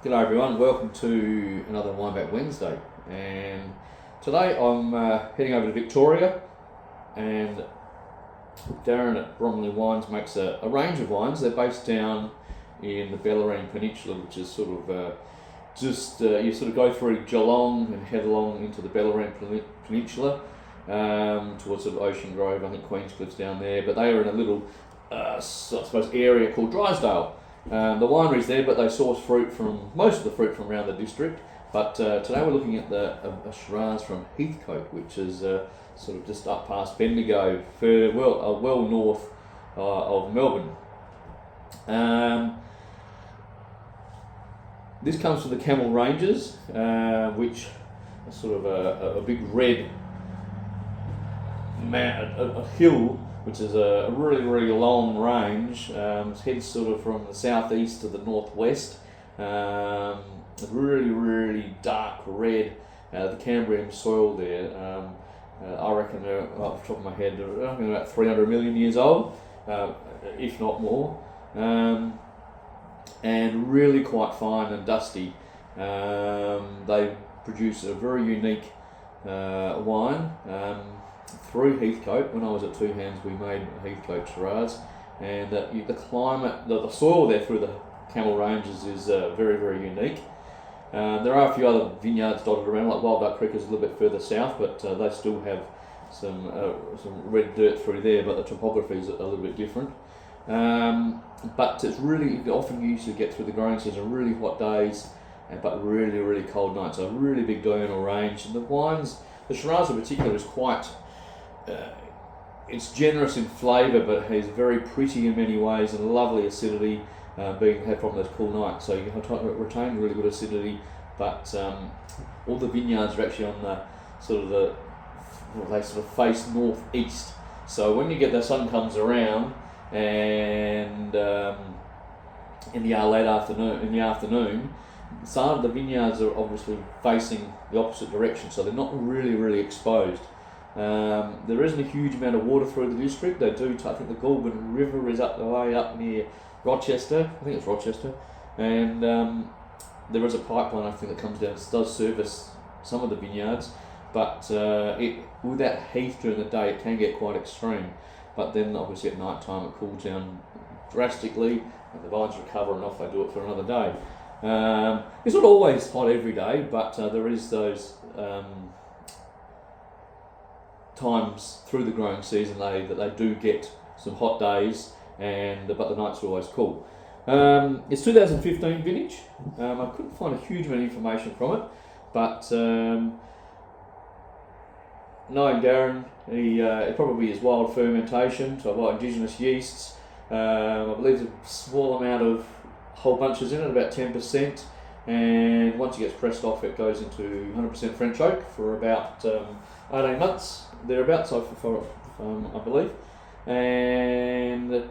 G'day everyone, welcome to another Wineback Wednesday, and today I'm heading over to Victoria, and Darren at Bromley Wines makes a range of wines. They're based down in the Bellarine Peninsula, which is sort of you sort of go through Geelong and head along into the Bellarine Peninsula towards sort of Ocean Grove. I think Queenscliff's down there, but they are in a little I suppose area called Drysdale. The winery's there, but they source most of the fruit from around the district. But today we're looking at a Shiraz from Heathcote, which is sort of just up past Bendigo, well north of Melbourne. This comes from the Camel Ranges, which are sort of a big red a hill, which is a really, really long range. It heads sort of from the southeast to the northwest. Really, really dark red. The Cambrian soil there, I reckon they're, off the top of my head, they're about 300 million years old, if not more. And really quite fine and dusty. They produce a very unique wine. Through Heathcote, when I was at Two Hands, we made Heathcote Shiraz, and the climate, the soil there through the Camel Ranges is very, very unique. There are a few other vineyards dotted around, like Wild Duck Creek is a little bit further south, but they still have some red dirt through there, but the topography is a little bit different. But it's really often used to get through the growing season, really hot days, but really, really cold nights. So a really big diurnal range. And the wines, the Shiraz in particular, is quite. It's generous in flavour, but has very pretty in many ways and lovely acidity, being had from those cool nights. So you can retain really good acidity, but all the vineyards are actually on they sort of face northeast. So when you get the sun comes around and in the late afternoon, some of the vineyards are obviously facing the opposite direction, so they're not really, really exposed. There isn't a huge amount of water through the district. I think the Goulburn River is up the way up near Rochester. I think it's Rochester, and there is a pipeline I think that comes down. It does service some of the vineyards, but with that heat during the day, it can get quite extreme. But then obviously at night time it cools down drastically, and the vines recover, and off they do it for another day. It's not always hot every day, but there is those times through the growing season that they do get some hot days, but the nights are always cool. It's 2015 vintage. I couldn't find a huge amount of information from it, but knowing Darren, it probably is wild fermentation, so like indigenous yeasts. I believe there's a small amount of whole bunches in it, about 10%, and once it gets pressed off, it goes into 100% French oak for about 18 months, thereabouts, I believe. And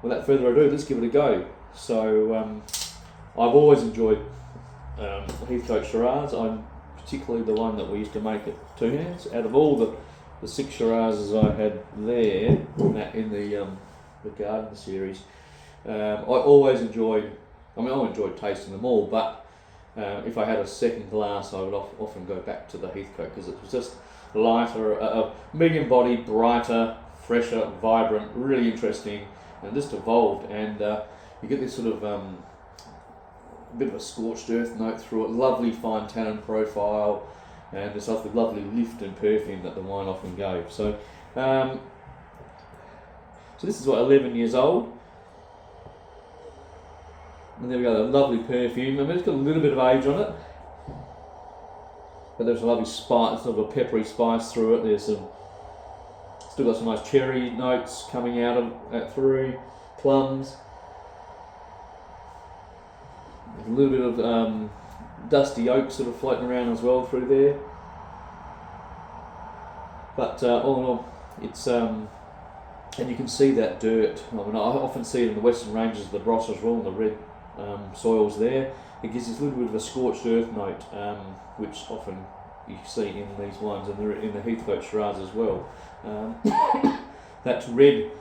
without further ado, let's give it a go. So I've always enjoyed Heathcote Shiraz. I'm particularly the one that we used to make at Two Hands. Out of all the 6 Shirazes I had there in the garden series, I always enjoyed. I enjoyed tasting them all, but if I had a second glass, I would often go back to the Heathcote because it was just lighter, medium-bodied, brighter, fresher, vibrant, really interesting, and just evolved. And you get this sort of a bit of a scorched earth note through it, lovely fine tannin profile, and this lovely lift and perfume that the wine often gave. So, so this is 11 years old. And there we go, the lovely perfume. It's got a little bit of age on it, but there's a lovely spice, sort of a peppery spice through it. There's still got some nice cherry notes coming out through, plums. There's a little bit of dusty oak sort of floating around as well through there. But all in all, it's and you can see that dirt. I often see it in the Western Ranges of the Barossa as well, in the red soils there. It gives this little bit of a scorched earth note, which often you see in these wines, and in the Heathcote Shiraz as well. That red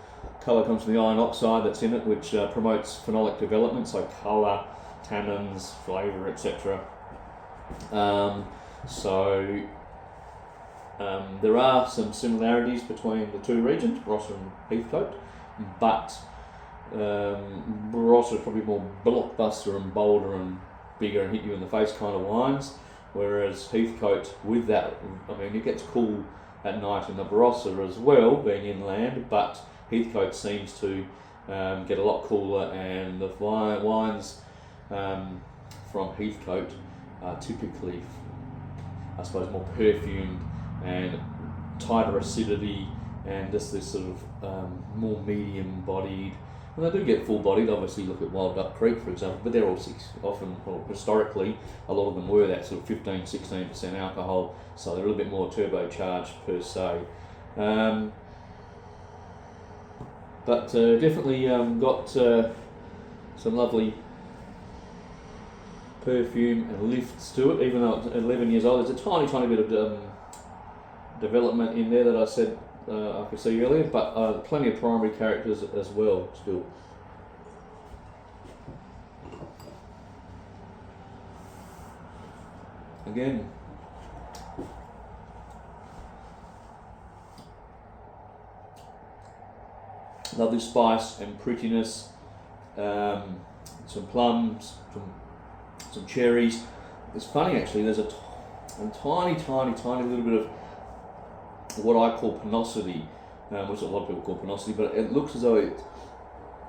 colour comes from the iron oxide that's in it, which promotes phenolic development, so colour, tannins, flavour, etc. There are some similarities between the two regions, Barossa and Heathcote, but Barossa is probably more blockbuster and bolder and bigger and hit you in the face kind of wines, whereas Heathcote, with that, I mean, it gets cool at night in the Barossa as well, being inland, but Heathcote seems to get a lot cooler, and the wines from Heathcote are typically, I suppose, more perfumed and tighter acidity, and just this sort of more medium bodied. And they do get full bodied, obviously look at Wild Duck Creek for example, but they're all often, well, historically, a lot of them were that sort of 15-16% alcohol, so they're a little bit more turbocharged per se. But definitely got some lovely perfume and lifts to it, even though it's 11 years old. There's a tiny bit of development in there that I said I could see earlier, but plenty of primary characters as well still. Again, lovely spice and prettiness, some plums, some cherries. It's funny actually, there's a tiny little bit of what I call panosity, which a lot of people call panosity, but it looks as though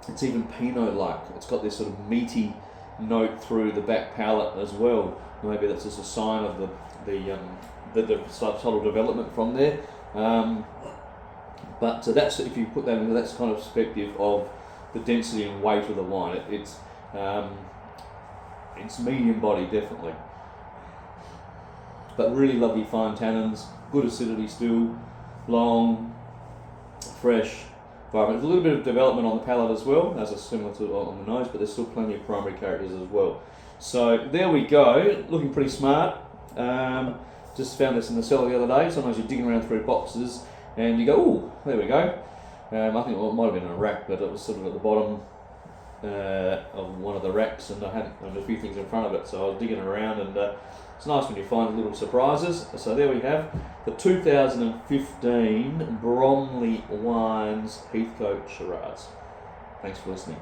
it's even Pinot-like. It's got this sort of meaty note through the back palate as well. Maybe that's just a sign of the subtle development from there. But that's, if you put that into that kind of perspective of the density and weight of the wine, it's medium body definitely, but really lovely fine tannins, good acidity still, long, fresh environment. There's a little bit of development on the palate as well, as is similar to on the nose, but there's still plenty of primary characters as well. So there we go, looking pretty smart. Just found this in the cellar the other day. Sometimes you're digging around through boxes and you go, ooh, there we go. I think it might have been in a rack, but it was sort of at the bottom of one of the racks, and I had a few things in front of it, so I was digging around, and it's nice when you find little surprises. So there we have the 2015 Bromley Wines Heathcote Shiraz. Thanks for listening.